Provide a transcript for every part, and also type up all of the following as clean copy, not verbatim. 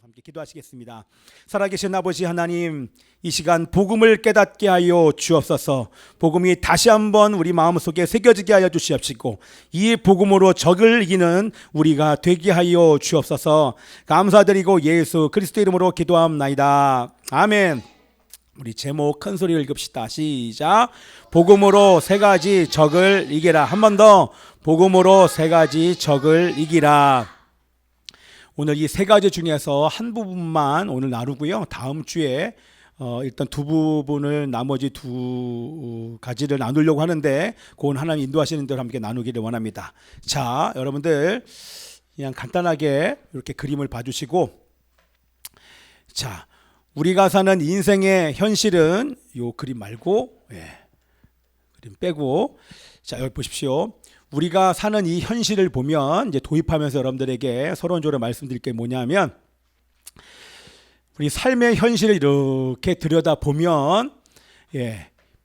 함께 기도하시겠습니다. 살아계신 아버지 하나님, 이 시간 복음을 깨닫게 하여 주옵소서. 복음이 다시 한번 우리 마음속에 새겨지게 하여 주시옵시고 이 복음으로 적을 이기는 우리가 되게 하여 주옵소서. 감사드리고 예수 그리스도 이름으로 기도합나이다. 아멘. 우리 제목 큰 소리를 읽읍시다. 시작. 복음으로 세 가지 적을 이기라. 한 번 더. 복음으로 세 가지 적을 이기라. 오늘 이 세 가지 중에서 한 부분만 오늘 나누고요. 다음 주에 일단 두 부분을 나머지 두 가지를 나누려고 하는데 그건 하나님 인도하시는 대로 함께 나누기를 원합니다. 자, 여러분들 그냥 간단하게 이렇게 그림을 봐주시고, 자, 우리가 사는 인생의 현실은 요 그림 말고, 그림 빼고, 자, 여기 보십시오. 우리가 사는 이 현실을 보면 이제 도입하면서 여러분들에게 서론적으로 말씀드릴 게 뭐냐면, 우리 삶의 현실을 이렇게 들여다 보면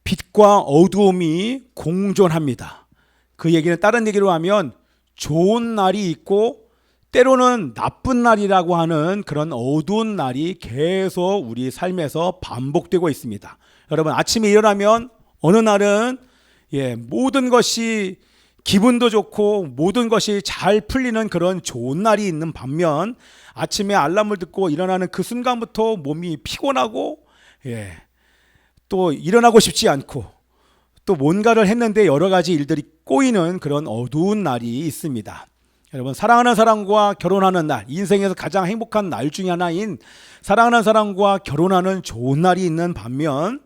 빛과 어두움이 공존합니다. 그 얘기는 다른 얘기로 하면 좋은 날이 있고 때로는 나쁜 날이라고 하는 그런 어두운 날이 계속 우리 삶에서 반복되고 있습니다. 여러분, 아침에 일어나면 어느 날은 모든 것이 기분도 좋고 모든 것이 잘 풀리는 그런 좋은 날이 있는 반면, 아침에 알람을 듣고 일어나는 그 순간부터 몸이 피곤하고 또 일어나고 싶지 않고 또 뭔가를 했는데 여러 가지 일들이 꼬이는 그런 어두운 날이 있습니다. 여러분, 사랑하는 사람과 결혼하는 날, 인생에서 가장 행복한 날 중에 하나인 사랑하는 사람과 결혼하는 좋은 날이 있는 반면,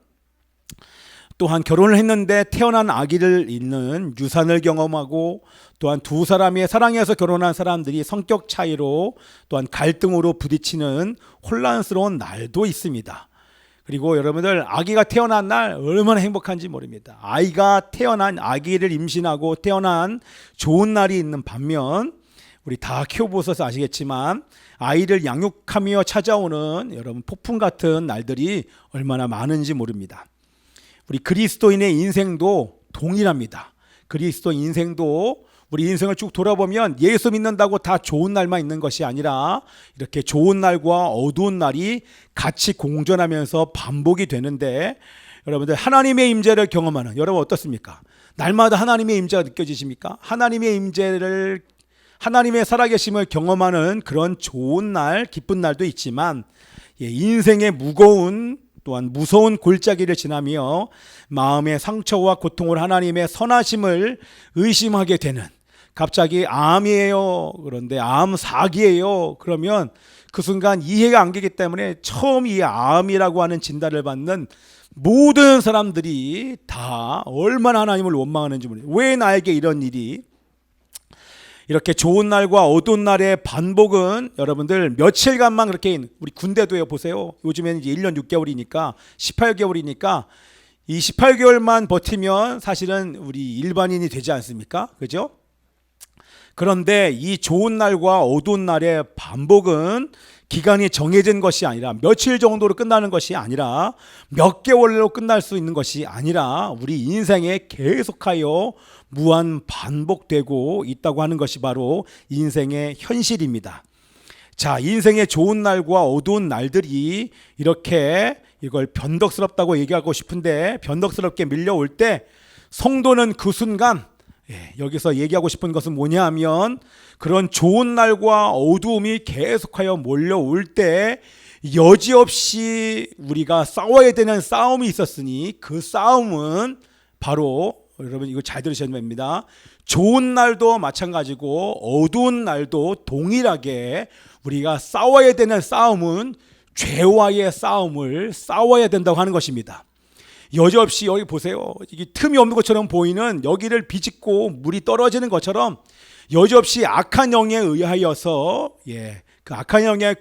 또한 결혼을 했는데 태어난 아기를 잃는 유산을 경험하고, 또한 두 사람의 사랑해서 결혼한 사람들이 성격 차이로 또한 갈등으로 부딪히는 혼란스러운 날도 있습니다. 그리고 여러분들, 아기가 태어난 날 얼마나 행복한지 모릅니다. 아이가 태어난, 아기를 임신하고 태어난 좋은 날이 있는 반면, 우리 다 키워보셔서 아시겠지만 아이를 양육하며 찾아오는 여러분 폭풍 같은 날들이 얼마나 많은지 모릅니다. 우리 그리스도인의 인생도 동일합니다. 그리스도 인생도 우리 인생을 쭉 돌아보면 예수 믿는다고 다 좋은 날만 있는 것이 아니라 이렇게 좋은 날과 어두운 날이 같이 공존하면서 반복이 되는데, 여러분들 하나님의 임재를 경험하는 여러분 어떻습니까? 날마다 하나님의 임재가 느껴지십니까? 하나님의 임재를, 하나님의 살아계심을 경험하는 그런 좋은 날, 기쁜 날도 있지만 인생의 무거운 또한 무서운 골짜기를 지나며 마음의 상처와 고통을 하나님의 선하심을 의심하게 되는, 갑자기 암이에요, 그런데 암 사기예요, 그러면 그 순간 이해가 안 되기 때문에 처음 이 암이라고 하는 진단을 받는 모든 사람들이 다 얼마나 하나님을 원망하는지 모르겠어요. 왜 나에게 이런 일이. 이렇게 좋은 날과 어두운 날의 반복은 여러분들 며칠간만 그렇게, 우리 군대도요, 보세요. 요즘에는 이제 1년 6개월이니까 18개월이니까 이 18개월만 버티면 사실은 우리 일반인이 되지 않습니까? 그죠? 그런데 이 좋은 날과 어두운 날의 반복은 기간이 정해진 것이 아니라, 며칠 정도로 끝나는 것이 아니라, 몇 개월로 끝날 수 있는 것이 아니라 우리 인생에 계속하여 무한 반복되고 있다고 하는 것이 바로 인생의 현실입니다. 자, 인생의 좋은 날과 어두운 날들이 이렇게 이걸 변덕스럽다고 얘기하고 싶은데, 변덕스럽게 밀려올 때 성도는 그 순간, 여기서 얘기하고 싶은 것은 뭐냐 하면, 그런 좋은 날과 어두움이 계속하여 몰려올 때 여지없이 우리가 싸워야 되는 싸움이 있었으니, 그 싸움은 바로, 여러분 이거 잘 들으셔야 됩니다. 좋은 날도 마찬가지고 어두운 날도 동일하게 우리가 싸워야 되는 싸움은 죄와의 싸움을 싸워야 된다고 하는 것입니다. 여지없이 여기 보세요. 이게 틈이 없는 것처럼 보이는 여기를 비집고 물이 떨어지는 것처럼 여지없이 악한 영에 의하여서 그 악한 영의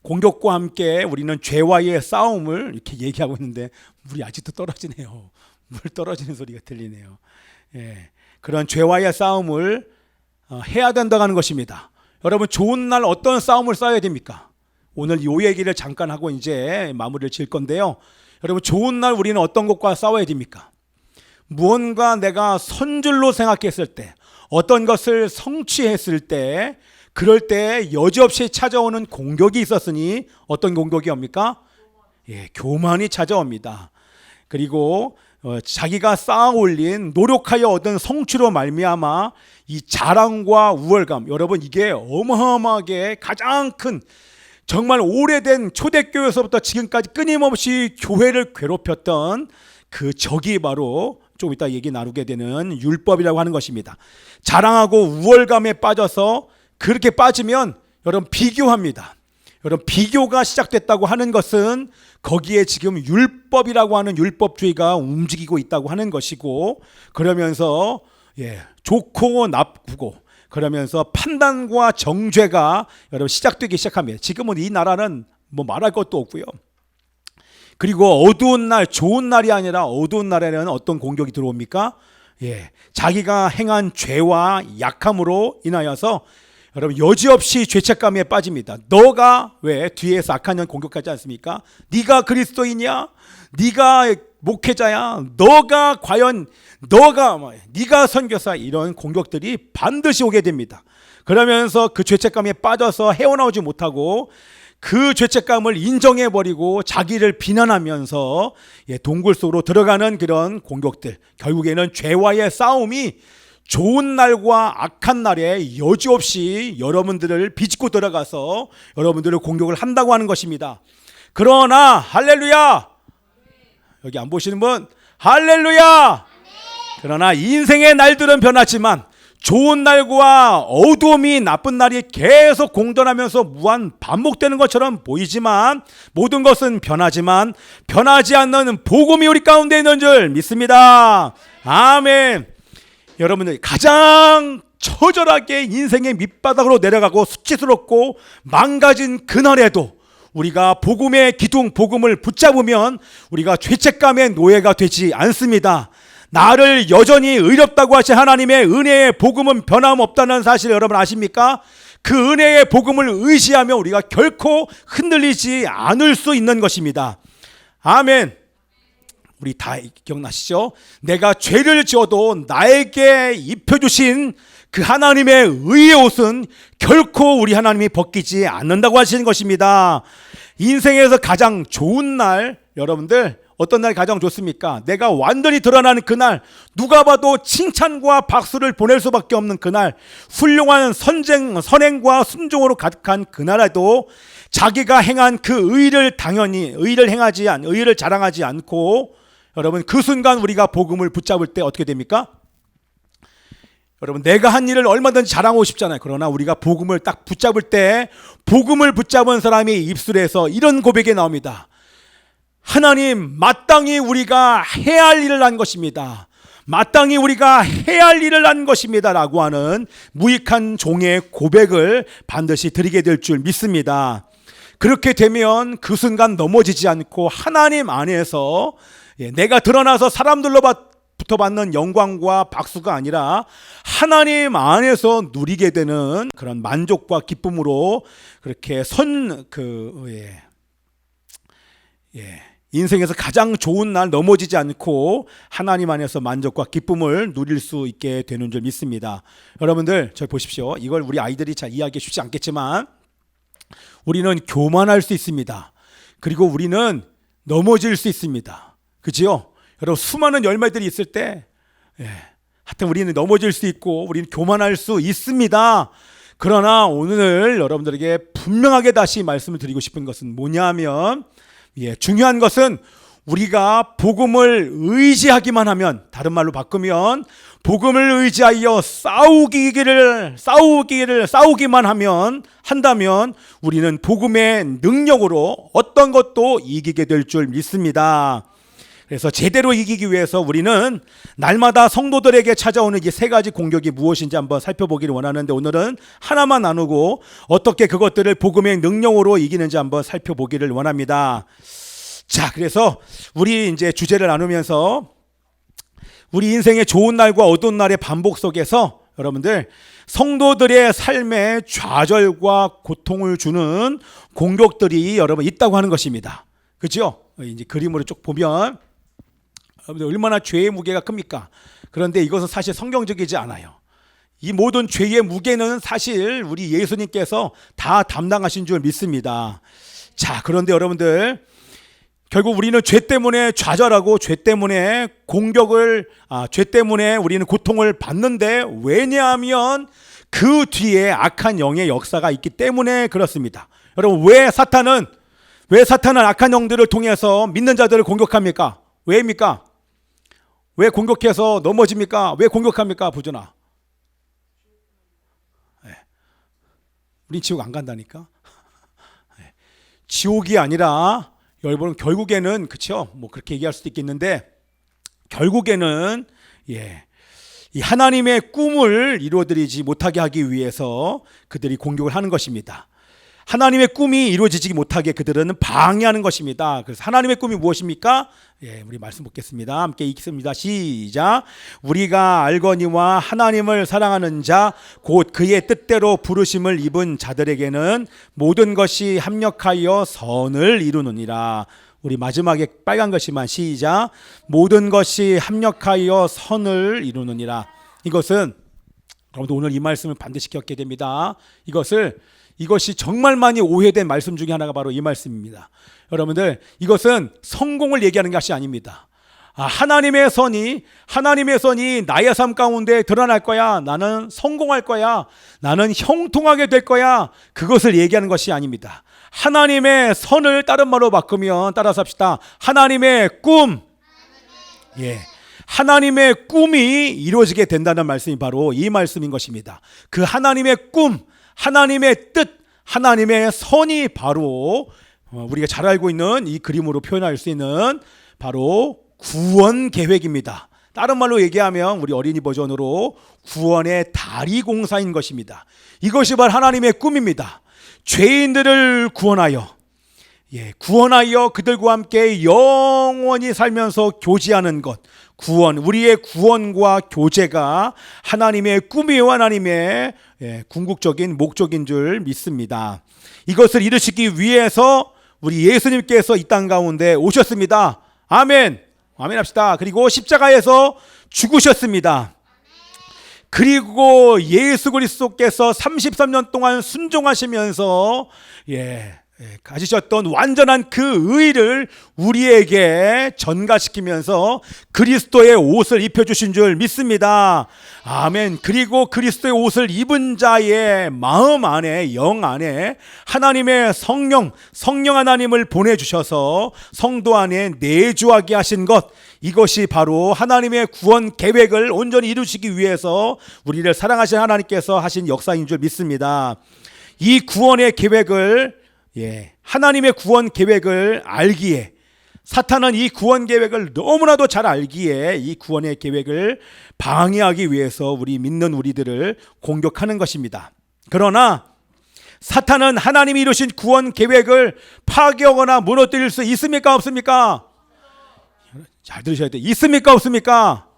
공격과 함께 우리는 죄와의 싸움을 이렇게 얘기하고 있는데 물이 아직도 떨어지네요. 물 떨어지는 소리가 들리네요. 그런 죄와의 싸움을 해야 된다고 하는 것입니다. 여러분, 좋은 날 어떤 싸움을 싸워야 됩니까? 오늘 이 얘기를 잠깐 하고 이제 마무리를 지을 건데요. 여러분, 좋은 날 우리는 어떤 것과 싸워야 됩니까? 무언가 내가 선줄로 생각했을 때, 어떤 것을 성취했을 때 그럴 때 여지없이 찾아오는 공격이 있었으니 어떤 공격이 옵니까? 예, 교만이 찾아옵니다. 그리고 자기가 쌓아 올린 노력하여 얻은 성취로 말미암아 이 자랑과 우월감, 여러분 이게 어마어마하게 가장 큰, 정말 오래된 초대교회에서부터 지금까지 끊임없이 교회를 괴롭혔던 그 적이 바로 좀 이따 얘기 나누게 되는 율법이라고 하는 것입니다. 자랑하고 우월감에 빠져서 그렇게 빠지면 여러분 비교합니다. 여러분 비교가 시작됐다고 하는 것은 거기에 지금 율법이라고 하는 율법주의가 움직이고 있다고 하는 것이고, 그러면서 좋고 나쁘고 그러면서 판단과 정죄가 여러분 시작되기 시작합니다. 지금은 이 나라는 뭐 말할 것도 없고요. 그리고 어두운 날, 좋은 날이 아니라 어두운 날에는 어떤 공격이 들어옵니까? 자기가 행한 죄와 약함으로 인하여서 여러분 여지없이 죄책감에 빠집니다. 너가 왜 뒤에서 악한 년 공격하지 않습니까? 네가 그리스도이냐? 네가 목회자야? 너가 과연 네가 선교사? 이런 공격들이 반드시 오게 됩니다. 그러면서 그 죄책감에 빠져서 헤어나오지 못하고 그 죄책감을 인정해버리고 자기를 비난하면서 동굴 속으로 들어가는 그런 공격들, 결국에는 죄와의 싸움이 좋은 날과 악한 날에 여지없이 여러분들을 비집고 들어가서 여러분들을 공격을 한다고 하는 것입니다. 그러나 할렐루야, 여기 안 보시는 분 할렐루야, 그러나 인생의 날들은 변하지만 좋은 날과 어두움이 나쁜 날이 계속 공존하면서 무한 반복되는 것처럼 보이지만 모든 것은 변하지만 변하지 않는 복음이 우리 가운데 있는 줄 믿습니다. 아멘. 여러분들 가장 처절하게 인생의 밑바닥으로 내려가고 수치스럽고 망가진 그날에도 우리가 복음의 기둥, 복음을 붙잡으면 우리가 죄책감의 노예가 되지 않습니다. 나를 여전히 의롭다고 하신 하나님의 은혜의 복음은 변함없다는 사실 여러분 아십니까? 그 은혜의 복음을 의지하며 우리가 결코 흔들리지 않을 수 있는 것입니다. 아멘. 우리 다 기억나시죠? 내가 죄를 지어도 나에게 입혀주신 그 하나님의 의의 옷은 결코 우리 하나님이 벗기지 않는다고 하시는 것입니다. 인생에서 가장 좋은 날, 여러분들 어떤 날이 가장 좋습니까? 내가 완전히 드러나는 그날, 누가 봐도 칭찬과 박수를 보낼 수밖에 없는 그날, 훌륭한 선행과 순종으로 가득한 그날에도 자기가 행한 그 의를 의를 자랑하지 않고, 여러분 그 순간 우리가 복음을 붙잡을 때 어떻게 됩니까? 여러분 내가 한 일을 얼마든지 자랑하고 싶잖아요. 그러나 우리가 복음을 딱 붙잡을 때 복음을 붙잡은 사람의 입술에서 이런 고백이 나옵니다. 하나님, 마땅히 우리가 해야 할 일을 한 것입니다. 마땅히 우리가 해야 할 일을 한 것입니다 라고 하는 무익한 종의 고백을 반드시 드리게 될 줄 믿습니다. 그렇게 되면 그 순간 넘어지지 않고 하나님 안에서 내가 드러나서 사람들로부터 받는 영광과 박수가 아니라 하나님 안에서 누리게 되는 그런 만족과 기쁨으로 그렇게 인생에서 가장 좋은 날 넘어지지 않고 하나님 안에서 만족과 기쁨을 누릴 수 있게 되는 줄 믿습니다. 여러분들 저 보십시오. 이걸 우리 아이들이 잘 이해하기 쉽지 않겠지만 우리는 교만할 수 있습니다. 그리고 우리는 넘어질 수 있습니다. 그지요? 여러분 수많은 열매들이 있을 때 하여튼 우리는 넘어질 수 있고 우리는 교만할 수 있습니다. 그러나 오늘 여러분들에게 분명하게 다시 말씀을 드리고 싶은 것은 뭐냐면 중요한 것은 우리가 복음을 의지하기만 하면, 다른 말로 바꾸면 복음을 의지하여 싸우기만 한다면 우리는 복음의 능력으로 어떤 것도 이기게 될 줄 믿습니다. 그래서 제대로 이기기 위해서 우리는 날마다 성도들에게 찾아오는 이 세 가지 공격이 무엇인지 한번 살펴보기를 원하는데 오늘은 하나만 나누고 어떻게 그것들을 복음의 능력으로 이기는지 한번 살펴보기를 원합니다. 자, 그래서 우리 이제 주제를 나누면서 우리 인생의 좋은 날과 어두운 날의 반복 속에서 여러분들 성도들의 삶에 좌절과 고통을 주는 공격들이 여러분 있다고 하는 것입니다. 그렇죠? 이제 그림으로 쭉 보면 여러분들 얼마나 죄의 무게가 큽니까? 그런데 이것은 사실 성경적이지 않아요. 이 모든 죄의 무게는 사실 우리 예수님께서 다 담당하신 줄 믿습니다. 자, 그런데 여러분들, 결국 우리는 죄 때문에 좌절하고 죄 때문에 죄 때문에 우리는 고통을 받는데, 왜냐하면 그 뒤에 악한 영의 역사가 있기 때문에 그렇습니다. 여러분, 왜 사탄은 악한 영들을 통해서 믿는 자들을 공격합니까? 왜입니까? 왜 공격해서 넘어집니까? 왜 공격합니까? 부전아. 우린 지옥 안 간다니까. 지옥이 아니라 여러분, 결국에는, 그렇죠? 뭐 그렇게 얘기할 수도 있겠는데, 결국에는 이 하나님의 꿈을 이루어드리지 못하게 하기 위해서 그들이 공격을 하는 것입니다. 하나님의 꿈이 이루어지지 못하게 그들은 방해하는 것입니다. 그래서 하나님의 꿈이 무엇입니까? 우리 말씀 보겠습니다. 함께 읽습니다. 시작. 우리가 알거니와 하나님을 사랑하는 자 곧 그의 뜻대로 부르심을 입은 자들에게는 모든 것이 합력하여 선을 이루느니라. 우리 마지막에 빨간 것이만 시작. 모든 것이 합력하여 선을 이루느니라. 이것은 여러분들 오늘 이 말씀을 반드시 겪게 됩니다. 이것이 정말 많이 오해된 말씀 중에 하나가 바로 이 말씀입니다. 여러분들, 이것은 성공을 얘기하는 것이 아닙니다. 하나님의 선이 나의 삶 가운데 드러날 거야. 나는 성공할 거야. 나는 형통하게 될 거야. 그것을 얘기하는 것이 아닙니다. 하나님의 선을 다른 말로 바꾸면, 따라서 합시다. 하나님의 꿈. 하나님의 꿈이 이루어지게 된다는 말씀이 바로 이 말씀인 것입니다. 그 하나님의 꿈, 하나님의 뜻, 하나님의 선이 바로 우리가 잘 알고 있는 이 그림으로 표현할 수 있는 바로 구원 계획입니다. 다른 말로 얘기하면 우리 어린이 버전으로 구원의 다리 공사인 것입니다. 이것이 바로 하나님의 꿈입니다. 죄인들을 구원하여 그들과 함께 영원히 살면서 교제하는 것, 우리의 구원과 교제가 하나님의 꿈이요 하나님의 궁극적인 목적인 줄 믿습니다. 이것을 이루시기 위해서 우리 예수님께서 이 땅 가운데 오셨습니다. 아멘. 아멘 합시다. 그리고 십자가에서 죽으셨습니다. 그리고 예수 그리스도께서 33년 동안 순종하시면서 가지셨던 완전한 그 의를 우리에게 전가시키면서 그리스도의 옷을 입혀주신 줄 믿습니다. 아멘. 그리고 그리스도의 옷을 입은 자의 마음 안에, 영 안에 하나님의 성령 하나님을 보내주셔서 성도 안에 내주하게 하신 것, 이것이 바로 하나님의 구원 계획을 온전히 이루시기 위해서 우리를 사랑하신 하나님께서 하신 역사인 줄 믿습니다. 이 구원의 계획을 하나님의 구원 계획을 알기에, 사탄은 이 구원 계획을 너무나도 잘 알기에 이 구원의 계획을 방해하기 위해서 우리 믿는 우리들을 공격하는 것입니다. 그러나 사탄은 하나님이 이루신 구원 계획을 파괴하거나 무너뜨릴 수 있습니까? 없습니까? 잘 들으셔야 돼요. 있습니까? 없습니까?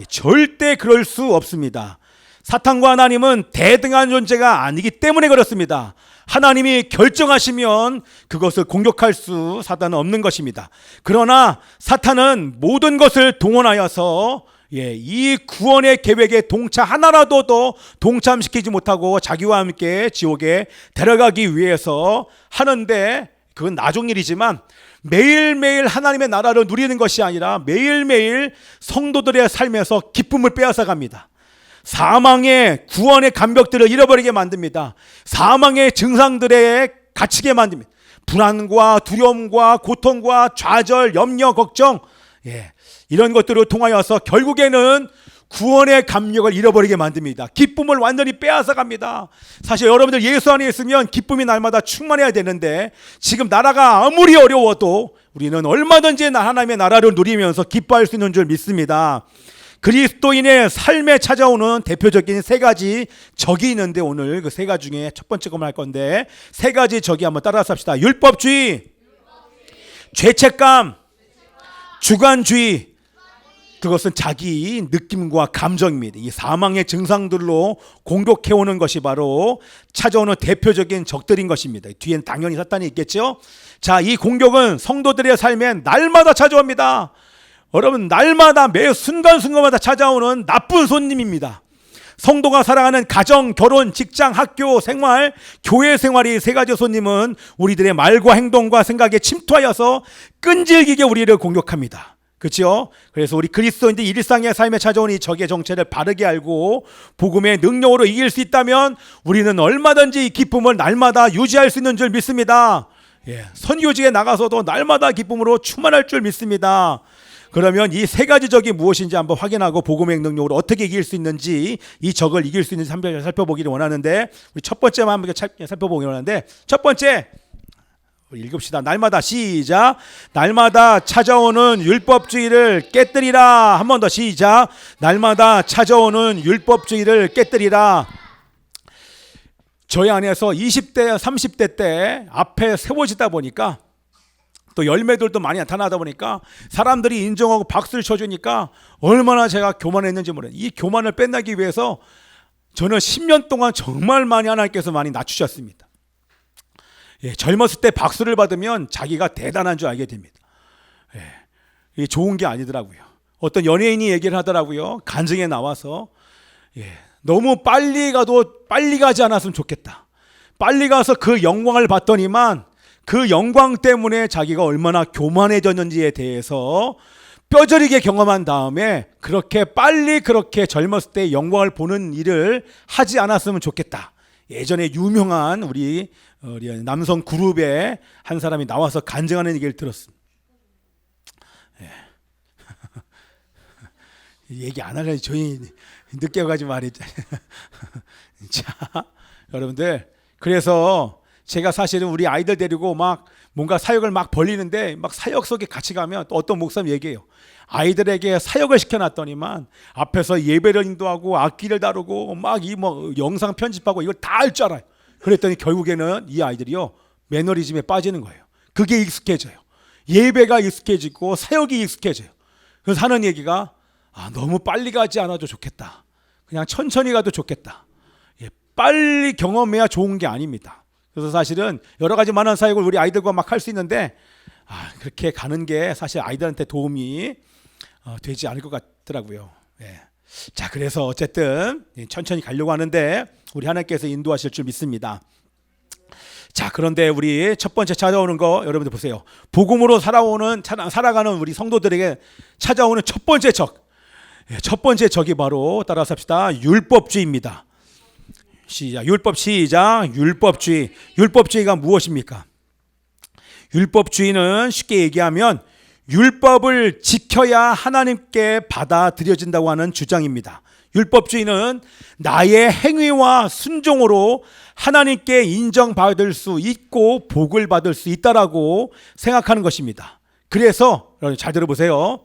절대 그럴 수 없습니다. 사탄과 하나님은 대등한 존재가 아니기 때문에 그렇습니다. 하나님이 결정하시면 그것을 공격할 수 사탄은 없는 것입니다. 그러나 사탄은 모든 것을 동원하여서 이 구원의 계획에 하나라도 더 동참시키지 못하고 자기와 함께 지옥에 데려가기 위해서 하는데, 그건 나중 일이지만 매일매일 하나님의 나라를 누리는 것이 아니라 매일매일 성도들의 삶에서 기쁨을 빼앗아 갑니다. 사망의 구원의 감격들을 잃어버리게 만듭니다. 사망의 증상들에 갇히게 만듭니다. 불안과 두려움과 고통과 좌절, 염려, 걱정, 이런 것들을 통하여서 결국에는 구원의 감격을 잃어버리게 만듭니다. 기쁨을 완전히 빼앗아 갑니다. 사실 여러분들 예수 안에 있으면 기쁨이 날마다 충만해야 되는데, 지금 나라가 아무리 어려워도 우리는 얼마든지 하나님의 나라를 누리면서 기뻐할 수 있는 줄 믿습니다. 그리스도인의 삶에 찾아오는 대표적인 세 가지 적이 있는데, 오늘 그 세 가지 중에 첫 번째 것만 할 건데, 세 가지 적이 한번 따라서 합시다. 율법주의, 죄책감, 주관주의. 그것은 자기 느낌과 감정입니다. 이 사망의 증상들로 공격해오는 것이 바로 찾아오는 대표적인 적들인 것입니다. 뒤엔 당연히 사탄이 있겠죠. 자, 이 공격은 성도들의 삶에 날마다 찾아옵니다. 여러분, 날마다 매 순간순간마다 찾아오는 나쁜 손님입니다. 성도가 살아가는 가정, 결혼, 직장, 학교, 생활, 교회 생활이 세 가지 손님은 우리들의 말과 행동과 생각에 침투하여서 끈질기게 우리를 공격합니다. 그렇죠? 그래서 우리 그리스도인들 일상의 삶에 찾아오는 이 적의 정체를 바르게 알고 복음의 능력으로 이길 수 있다면 우리는 얼마든지 이 기쁨을 날마다 유지할 수 있는 줄 믿습니다. 선교지에 나가서도 날마다 기쁨으로 충만할 줄 믿습니다. 그러면 이 세 가지 적이 무엇인지 한번 확인하고 복음의 능력으로 어떻게 이길 수 있는지, 이 적을 이길 수 있는지 한번 살펴보기를 원하는데, 우리 첫 번째만 한번 살펴보기를 원하는데, 첫 번째 우리 읽읍시다. 날마다 시작. 날마다 찾아오는 율법주의를 깨뜨리라. 한 번 더 시작. 날마다 찾아오는 율법주의를 깨뜨리라. 저희 안에서 20대 30대 때 앞에 세워지다 보니까, 또 열매들도 많이 나타나다 보니까 사람들이 인정하고 박수를 쳐주니까 얼마나 제가 교만했는지 모르겠어요. 이 교만을 빼내기 위해서 저는 10년 동안 정말 많이 하나님께서 많이 낮추셨습니다. 젊었을 때 박수를 받으면 자기가 대단한 줄 알게 됩니다. 이게 좋은 게 아니더라고요. 어떤 연예인이 얘기를 하더라고요. 간증에 나와서 너무 빨리 가도 빨리 가지 않았으면 좋겠다. 빨리 가서 그 영광을 봤더니만 그 영광 때문에 자기가 얼마나 교만해졌는지에 대해서 뼈저리게 경험한 다음에 그렇게 빨리 그렇게 젊었을 때 영광을 보는 일을 하지 않았으면 좋겠다. 예전에 유명한 우리 남성 그룹의 한 사람이 나와서 간증하는 얘기를 들었습니다. 얘기 안 하려니 저희 늦게 와가지고 말했잖아요. 자, 여러분들, 그래서 제가 사실은 우리 아이들 데리고 막 뭔가 사역을 막 벌리는데, 막 사역 속에 같이 가면 또 어떤 목사님 얘기해요. 아이들에게 사역을 시켜놨더니만 앞에서 예배를 인도하고 악기를 다루고 막 이 뭐 영상 편집하고 이걸 다 할 줄 알아요. 그랬더니 결국에는 이 아이들이요, 매너리즘에 빠지는 거예요. 그게 익숙해져요. 예배가 익숙해지고 사역이 익숙해져요. 그래서 하는 얘기가, 너무 빨리 가지 않아도 좋겠다. 그냥 천천히 가도 좋겠다. 빨리 경험해야 좋은 게 아닙니다. 그래서 사실은 여러 가지 많은 사역을 우리 아이들과 막 할 수 있는데, 그렇게 가는 게 사실 아이들한테 도움이 되지 않을 것 같더라고요. 자, 그래서 어쨌든 천천히 가려고 하는데 우리 하나님께서 인도하실 줄 믿습니다. 자, 그런데 우리 첫 번째 찾아오는 거 여러분들 보세요. 복음으로 살아가는 우리 성도들에게 찾아오는 첫 번째 적. 첫 번째 적이 바로, 따라서 합시다, 율법주의입니다. 시작. 율법 시작. 율법주의. 율법주의가 무엇입니까? 율법주의는 쉽게 얘기하면 율법을 지켜야 하나님께 받아들여진다고 하는 주장입니다. 율법주의는 나의 행위와 순종으로 하나님께 인정받을 수 있고 복을 받을 수 있다라고 생각하는 것입니다. 그래서 여러분 잘 들어보세요.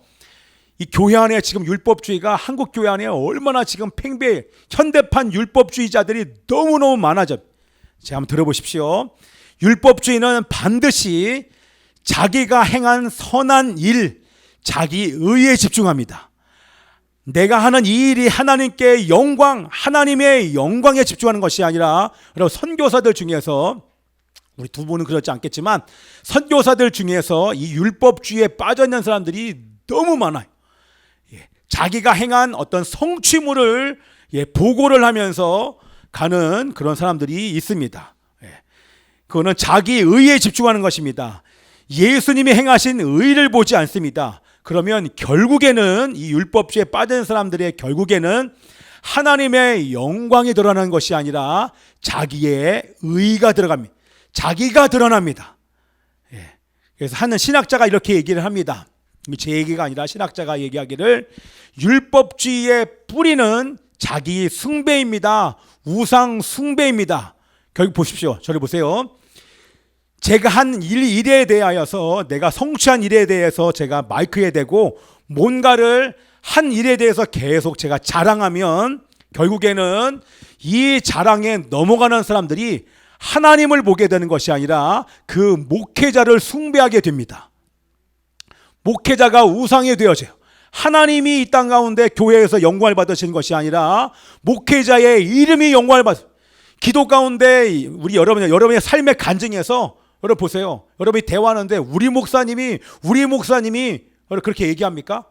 이 교회 안에 지금 율법주의가, 한국 교회 안에 얼마나 지금 팽배 현대판 율법주의자들이 너무너무 많아져. 제가 한번 들어보십시오. 율법주의는 반드시 자기가 행한 선한 일, 자기 의에 집중합니다. 내가 하는 이 일이 하나님께 영광, 하나님의 영광에 집중하는 것이 아니라, 여러분 선교사들 중에서, 우리 두 분은 그렇지 않겠지만 선교사들 중에서 이 율법주의에 빠져 있는 사람들이 너무 많아요. 자기가 행한 어떤 성취물을 보고를 하면서 가는 그런 사람들이 있습니다. 그거는 자기 의에 집중하는 것입니다. 예수님이 행하신 의를 보지 않습니다. 그러면 결국에는 이 율법주의에 빠진 사람들의 결국에는 하나님의 영광이 드러나는 것이 아니라 자기의 의가 들어갑니다. 자기가 드러납니다. 그래서 하는 신학자가 이렇게 얘기를 합니다. 제 얘기가 아니라 신학자가 얘기하기를, 율법주의의 뿌리는 자기 숭배입니다. 우상 숭배입니다. 결국 보십시오. 저를 보세요. 제가 한 일에 대하여서, 내가 성취한 일에 대해서 제가 마이크에 대고 뭔가를 한 일에 대해서 계속 제가 자랑하면 결국에는 이 자랑에 넘어가는 사람들이 하나님을 보게 되는 것이 아니라 그 목회자를 숭배하게 됩니다. 목회자가 우상이 되어져요. 하나님이 이 땅 가운데 교회에서 영광을 받으시는 것이 아니라 목회자의 이름이 영광을 받으세요. 기도 가운데 우리 여러분의 삶의 간증에서, 여러분 보세요. 여러분이 대화하는데 우리 목사님이 그렇게 얘기합니까?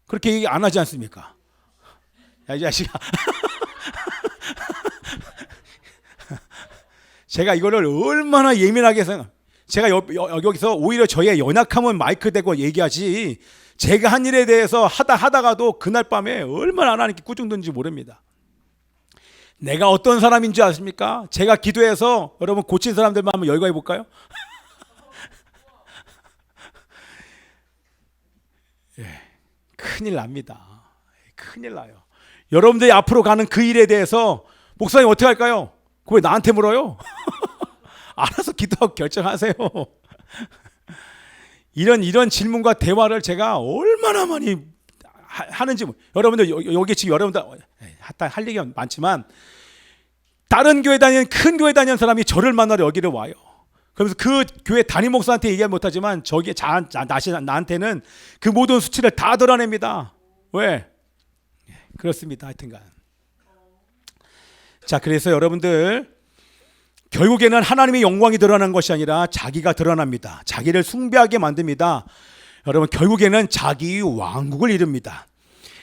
그렇게 얘기 안 하지 않습니까? 야, 이 자식아. 제가 이거를 얼마나 예민하게 생각. 제가 여기서 오히려 저의 연약함은 마이크 대고 얘기하지. 제가 한 일에 대해서 하다가도 그날 밤에 얼마나 하나님께 꾸중든지 모릅니다. 내가 어떤 사람인 줄 아십니까? 제가 기도해서 여러분 고친 사람들만 한번 열거해 볼까요? 예, 큰일 납니다. 큰일 나요. 여러분들이 앞으로 가는 그 일에 대해서 목사님 어떻게 할까요? 그걸 나한테 물어요? 알아서 기도하고 결정하세요. 이런 질문과 대화를 제가 얼마나 많이 하는지. 여러분들 여기 지금 여러분들 할 얘기가 많지만 다른 교회 다니는 큰 교회 다니는 사람이 저를 만나러 여기를 와요. 그러면서 그 교회 담임 목사한테 얘기 못하지만 저기 나한테는 그 모든 수치를 다 드러냅니다. 왜? 그렇습니다. 하여튼간. 자, 그래서 여러분들 결국에는 하나님의 영광이 드러나는 것이 아니라 자기가 드러납니다. 자기를 숭배하게 만듭니다. 여러분 결국에는 자기 왕국을 이룹니다.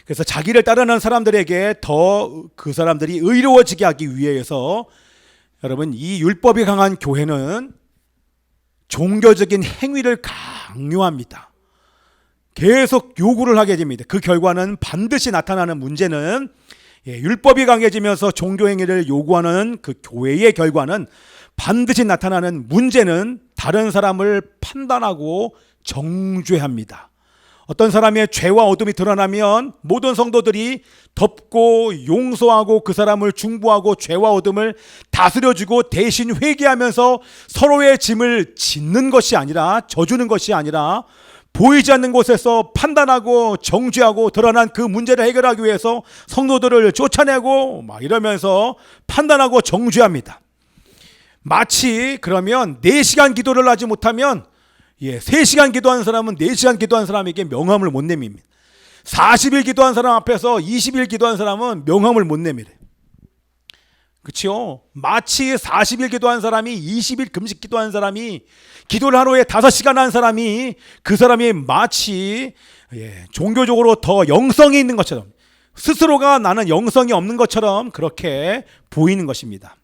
그래서 자기를 따르는 사람들에게 더 그 사람들이 의로워지게 하기 위해서 여러분 이 율법이 강한 교회는 종교적인 행위를 강요합니다. 계속 요구를 하게 됩니다. 그 결과는 반드시 나타나는 문제는 율법이 강해지면서 종교행위를 요구하는 그 교회의 결과는 반드시 나타나는 문제는 다른 사람을 판단하고 정죄합니다. 어떤 사람의 죄와 어둠이 드러나면 모든 성도들이 덮고 용서하고 그 사람을 중보하고 죄와 어둠을 다스려주고 대신 회개하면서 서로의 짐을 짓는 것이 아니라 져주는 것이 아니라 보이지 않는 곳에서 판단하고 정죄하고 드러난 그 문제를 해결하기 위해서 성도들을 쫓아내고 막 이러면서 판단하고 정죄합니다. 마치 그러면 4시간 기도를 하지 못하면 3시간 기도하는 사람은 4시간 기도한 사람에게 명함을 못 내밉니다. 40일 기도한 사람 앞에서 20일 기도한 사람은 명함을 못 내밀어요. 그렇죠? 마치 40일 기도한 사람이 20일 금식 기도한 사람이 기도를 하루에 5시간 한 사람이 그 사람이 마치 종교적으로 더 영성이 있는 것처럼 스스로가 나는 영성이 없는 것처럼 그렇게 보이는 것입니다.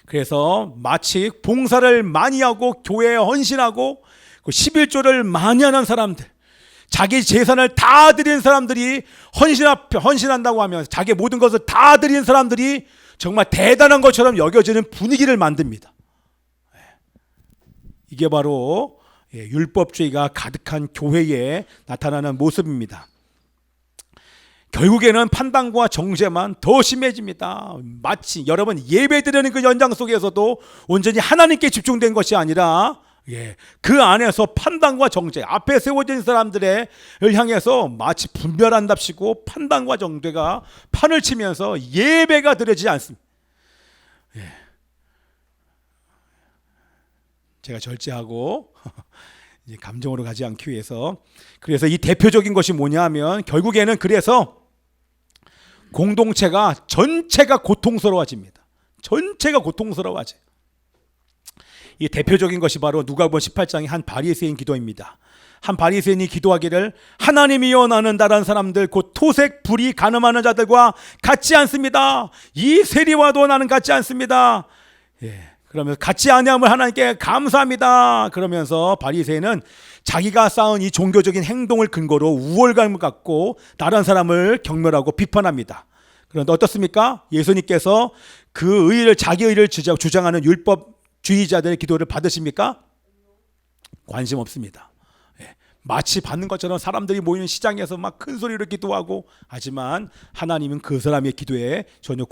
그래서 마치 봉사를 많이 하고 교회에 헌신하고 11조를 많이 하는 사람들, 자기 재산을 다 드린 사람들이 헌신한다고 하면서 자기 모든 것을 다 드린 사람들이 정말 대단한 것처럼 여겨지는 분위기를 만듭니다. 이게 바로 율법주의가 가득한 교회에 나타나는 모습입니다. 결국에는 판단과 정죄만 더 심해집니다. 마치 여러분 예배드리는 그 연장 속에서도 온전히 하나님께 집중된 것이 아니라 그 안에서 판단과 정죄, 앞에 세워진 사람들을 향해서 마치 분별한답시고 판단과 정죄가 판을 치면서 예배가 드려지지 않습니다. 제가 절제하고 이제 감정으로 가지 않기 위해서, 그래서 이 대표적인 것이 뭐냐 하면 결국에는 그래서 공동체가 전체가 고통스러워집니다. 전체가 고통스러워져요. 이 대표적인 것이 바로 누가복음 18장의 한 바리새인 기도입니다. 한 바리새인이 기도하기를 하나님이여 나는 다른 사람들 곧 토색 불의 간음하는 자들과 같지 않습니다. 이 세리와도 나는 같지 않습니다. 그러면서 같지 아니함을 하나님께 감사합니다. 그러면서 바리새인은 자기가 쌓은 이 종교적인 행동을 근거로 우월감을 갖고 다른 사람을 경멸하고 비판합니다. 그런데 어떻습니까? 예수님께서 그 의를 자기 의를 주장하는 율법주의자들의 기도를 받으십니까? 관심 없습니다. 마치 받는 것처럼 사람들이 모이는 시장에서 막 큰 소리로 기도하고 하지만 하나님은 그 사람의 기도에 전혀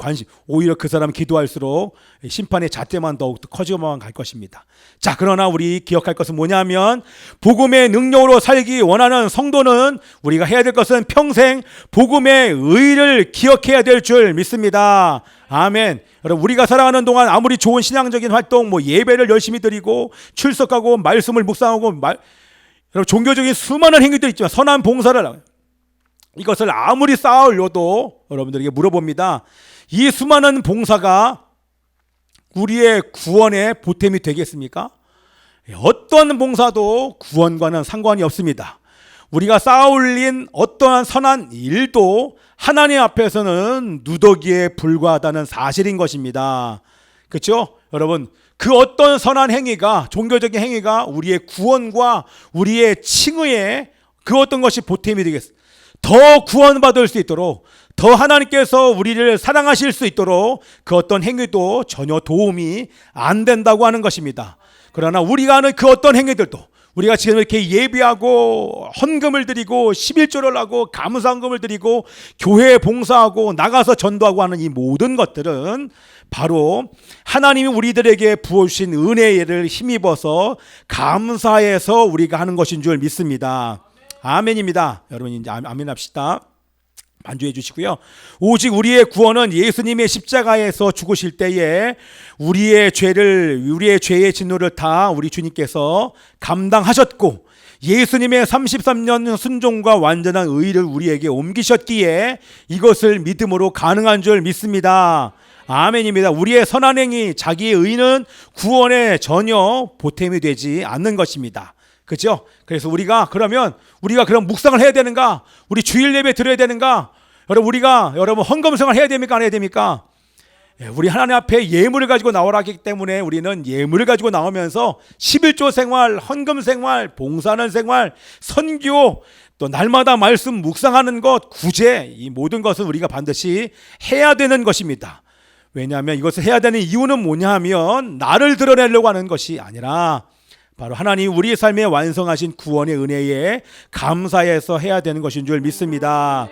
오히려 그 사람이 기도할수록 심판의 잣대만 더욱 커지고만 갈 것입니다. 자, 그러나 우리 기억할 것은 뭐냐면 복음의 능력으로 살기 원하는 성도는 우리가 해야 될 것은 평생 복음의 의를 기억해야 될 줄 믿습니다. 아멘. 여러분 우리가 살아가는 동안 아무리 좋은 신앙적인 활동, 예배를 열심히 드리고 출석하고 말씀을 묵상하고 여러분 종교적인 수많은 행위들이 있지만 선한 봉사를 이것을 아무리 쌓으려도 여러분들에게 물어봅니다. 이 수많은 봉사가 우리의 구원에 보탬이 되겠습니까? 어떤 봉사도 구원과는 상관이 없습니다. 우리가 쌓아올린 어떠한 선한 일도 하나님 앞에서는 누더기에 불과하다는 사실인 것입니다. 그렇죠? 여러분, 그 어떤 선한 행위가, 종교적인 행위가 우리의 구원과 우리의 칭의에 그 어떤 것이 보탬이 되겠습니다. 더 구원받을 수 있도록, 더 하나님께서 우리를 사랑하실 수 있도록 그 어떤 행위도 전혀 도움이 안 된다고 하는 것입니다. 그러나 우리가 하는 그 어떤 행위들도, 우리가 지금 이렇게 예비하고 헌금을 드리고 11조를 하고 감사헌금을 드리고 교회에 봉사하고 나가서 전도하고 하는 이 모든 것들은 바로 하나님이 우리들에게 부어주신 은혜를 힘입어서 감사해서 우리가 하는 것인 줄 믿습니다. 아멘입니다. 여러분 이제 아멘 합시다. 반주해 주시고요. 오직 우리의 구원은 예수님의 십자가에서 죽으실 때에 우리의 죄의 진노를 다 우리 주님께서 감당하셨고, 예수님의 33년 순종과 완전한 의를 우리에게 옮기셨기에 이것을 믿음으로 가능한 줄 믿습니다. 아멘입니다. 우리의 선한 행위, 자기의 의는 구원에 전혀 보탬이 되지 않는 것입니다. 그렇죠? 그래서 우리가 그럼 묵상을 해야 되는가? 우리 주일 예배 드려야 되는가? 여러분 헌금 생활 해야 됩니까? 안 해야 됩니까? 우리 하나님 앞에 예물을 가지고 나오라기 때문에 우리는 예물을 가지고 나오면서 11조 생활, 헌금 생활, 봉사하는 생활, 선교, 또 날마다 말씀 묵상하는 것, 구제, 이 모든 것은 우리가 반드시 해야 되는 것입니다. 왜냐하면 이것을 해야 되는 이유는 뭐냐 하면 나를 드러내려고 하는 것이 아니라 바로 하나님 우리의 삶에 완성하신 구원의 은혜에 감사해서 해야 되는 것인 줄 믿습니다.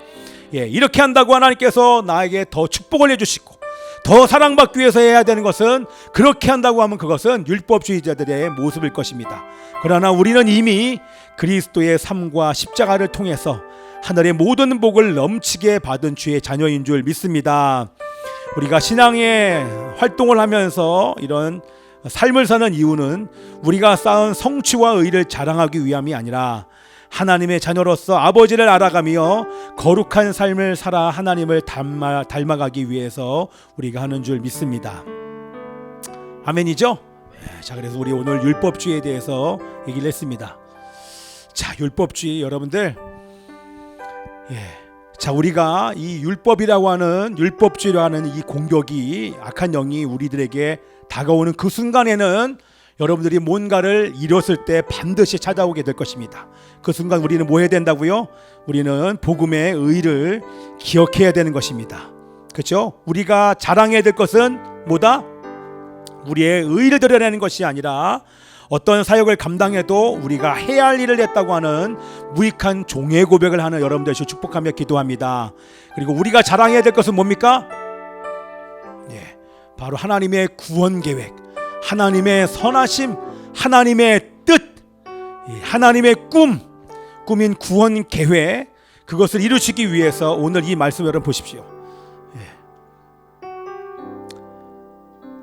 이렇게 한다고 하나님께서 나에게 더 축복을 해주시고 더 사랑받기 위해서 해야 되는 것은, 그렇게 한다고 하면 그것은 율법주의자들의 모습일 것입니다. 그러나 우리는 이미 그리스도의 삶과 십자가를 통해서 하늘의 모든 복을 넘치게 받은 주의 자녀인 줄 믿습니다. 우리가 신앙의 활동을 하면서 이런 삶을 사는 이유는 우리가 쌓은 성취와 의를 자랑하기 위함이 아니라 하나님의 자녀로서 아버지를 알아가며 거룩한 삶을 살아 하나님을 닮아가기 위해서 우리가 하는 줄 믿습니다. 아멘이죠? 자, 그래서 우리 오늘 율법주의에 대해서 얘기를 했습니다. 자, 율법주의 여러분들, 자, 우리가 이 율법주의라고 하는 이 공격이, 악한 영이 우리들에게 다가오는 그 순간에는 여러분들이 뭔가를 잃었을 때 반드시 찾아오게 될 것입니다. 그 순간 우리는 뭐 해야 된다고요? 우리는 복음의 의를 기억해야 되는 것입니다. 그렇죠? 우리가 자랑해야 될 것은 뭐다? 우리의 의를 드러내는 것이 아니라 어떤 사역을 감당해도 우리가 해야 할 일을 했다고 하는 무익한 종의 고백을 하는 여러분들 축복하며 기도합니다. 그리고 우리가 자랑해야 될 것은 뭡니까? 바로 하나님의 구원 계획, 하나님의 선하심, 하나님의 뜻, 하나님의 꿈인 구원 계획, 그것을 이루시기 위해서 오늘 이 말씀 여러분 보십시오.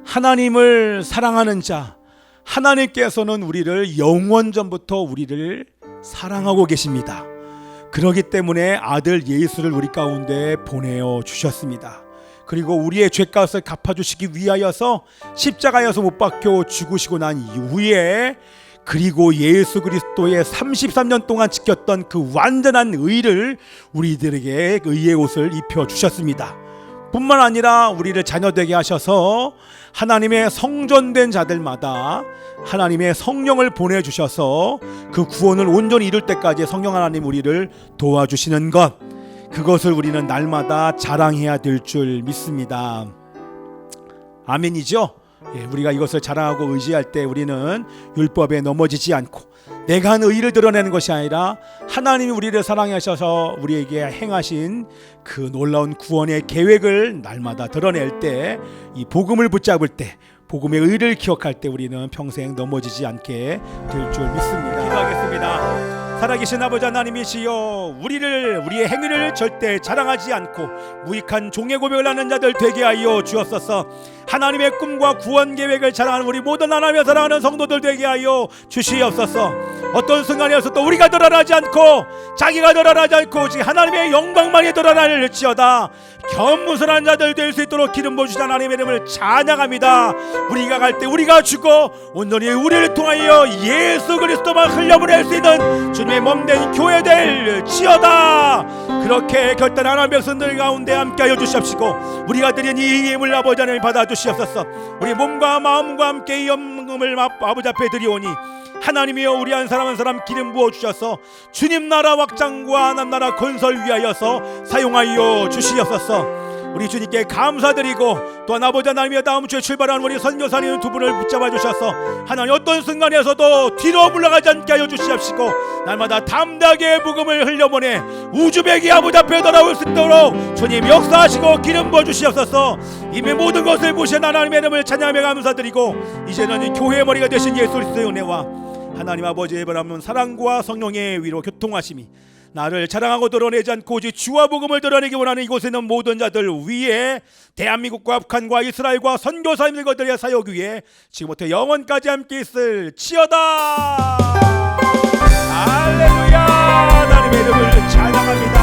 하나님을 사랑하는 자, 하나님께서는 우리를 영원전부터 우리를 사랑하고 계십니다. 그렇기 때문에 아들 예수를 우리 가운데 보내어 주셨습니다. 그리고 우리의 죄값을 갚아주시기 위하여서 십자가에서 못 박혀 죽으시고 난 이후에, 그리고 예수 그리스도의 33년 동안 지켰던 그 완전한 의를 우리들에게 의의 옷을 입혀주셨습니다. 뿐만 아니라 우리를 자녀되게 하셔서 하나님의 성전된 자들마다 하나님의 성령을 보내주셔서 그 구원을 온전히 이룰 때까지 성령 하나님 우리를 도와주시는 것, 그것을 우리는 날마다 자랑해야 될 줄 믿습니다. 아멘이죠? 우리가 이것을 자랑하고 의지할 때 우리는 율법에 넘어지지 않고 내가 한 의를 드러내는 것이 아니라 하나님이 우리를 사랑하셔서 우리에게 행하신 그 놀라운 구원의 계획을 날마다 드러낼 때, 이 복음을 붙잡을 때, 복음의 의를 기억할 때 우리는 평생 넘어지지 않게 될 줄 믿습니다. 기도하겠습니다. 살아계신 아버지 하나님이시여, 우리의 행위를 절대 자랑하지 않고 무익한 종의 고백을 하는 자들 되게 하여 주옵소서. 하나님의 꿈과 구원 계획을 자랑하는 우리 모든 하나님을 사랑하는 성도들 되게 하여 주시옵소서. 어떤 순간에서 또 우리가 드러나지 않고 자기가 드러나지 않고 오직 하나님의 영광만이 드러날지어다. 겸손한 자들 될 수 있도록 기름 부어주신 하나님의 이름을 찬양합니다. 우리가 갈 때 우리가 죽고 온전히 우리를 통하여 예수 그리스도만 흘려보낼 수 있는 주님의 몸된 교회 될지어다. 그렇게 결단한 하나님의 백성들 가운데 함께하여 주시옵시고 우리가 드린 이 예물 아버지 하나님 받아주시옵소서. 우리 몸과 마음과 함께 이 염금을 아버지 앞에 드리오니 하나님이여 우리 한 사람 한 사람 기름 부어주셔서 주님 나라 확장과 하나님 나라 건설 위하여서 사용하여 주시옵소서. 우리 주님께 감사드리고 또한 아버지 하나님이여 다음 주에 출발하는 우리 선교사님 두 분을 붙잡아 주셔서 하나님 어떤 순간에서도 뒤로 물러가지 않게 하여 주시옵시고 날마다 담대하게 복음을 흘려보내 우주백이 아버지 앞에 돌아올 수 있도록 주님 역사하시고 기름 부어 주시옵소서. 이미 모든 것을 보신 하나님의 이름을 찬양하며 감사드리고 이제는 교회의 머리가 되신 예수 그리스도의 은혜와 하나님 아버지의 바라는 사랑과 성령의 위로 교통하심이 나를 자랑하고 드러내지 않고 오직 주와 복음을 드러내기 원하는 이곳에 있는 모든 자들 위에 대한민국과 북한과 이스라엘과 선교사님들 것들의 사역 위에 지금부터 영원까지 함께 있을지어다. 할렐루야. 하나님의 이름을 찬양합니다.